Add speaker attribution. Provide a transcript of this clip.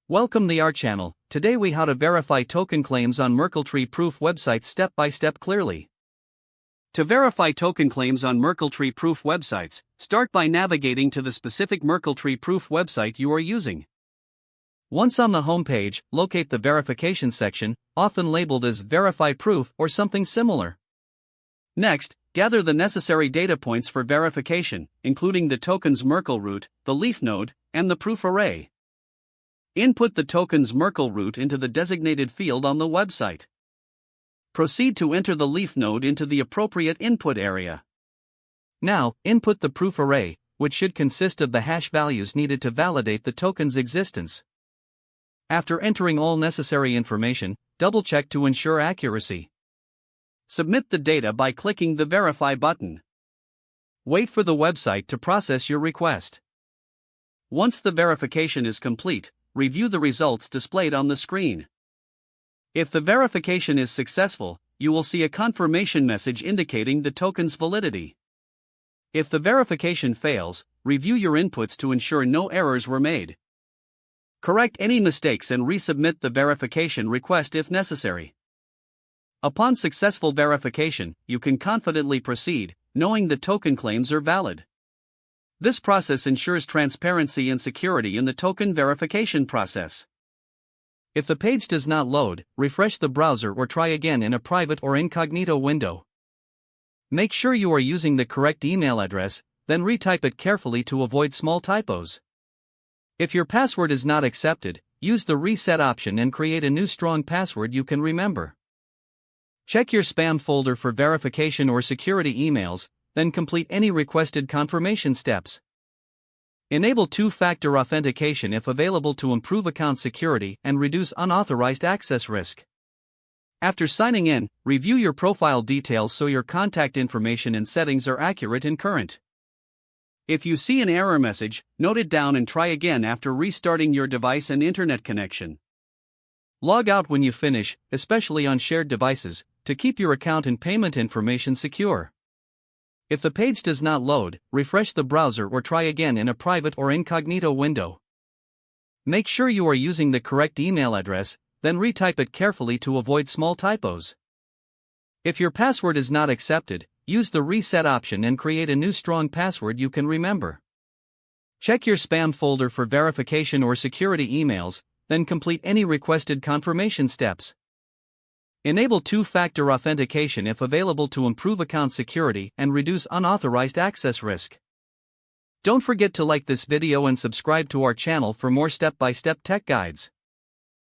Speaker 1: Welcome to our channel. Today we how to verify token claims on MerkleTree proof websites step by step clearly. To verify token claims on MerkleTree proof websites, start by navigating to the specific MerkleTree proof website you are using. Once on the home page, locate the verification section, often labeled as Verify Proof or something similar. Next, gather the necessary data points for verification, including the token's Merkle root, the leaf node, and the proof array. Input the token's Merkle root into the designated field on the website. Proceed to enter the leaf node into the appropriate input area. Now, input the proof array, which should consist of the hash values needed to validate the token's existence. After entering all necessary information, double-check to ensure accuracy. Submit the data by clicking the Verify button. Wait for the website to process your request. Once the verification is complete, review the results displayed on the screen. If the verification is successful, you will see a confirmation message indicating the token's validity. If the verification fails, review your inputs to ensure no errors were made. Correct any mistakes and resubmit the verification request if necessary. Upon successful verification, you can confidently proceed, knowing the token claims are valid. This process ensures transparency and security in the token verification process. If the page does not load, refresh the browser or try again in a private or incognito window. Make sure you are using the correct email address, then retype it carefully to avoid small typos. If your password is not accepted, use the reset option and create a new strong password you can remember. Check your spam folder for verification or security emails, then complete any requested confirmation steps. Enable two-factor authentication if available to improve account security and reduce unauthorized access risk. After signing in, review your profile details so your contact information and settings are accurate and current. If you see an error message, note it down and try again after restarting your device and internet connection. Log out when you finish, especially on shared devices, to keep your account and payment information secure. If the page does not load, refresh the browser or try again in a private or incognito window. Make sure you are using the correct email address, then retype it carefully to avoid small typos. If your password is not accepted, use the reset option and create a new strong password you can remember. Check your spam folder for verification or security emails, then complete any requested confirmation steps. Enable two-factor authentication if available to improve account security and reduce unauthorized access risk. Don't forget to like this video and subscribe to our channel for more step-by-step tech guides.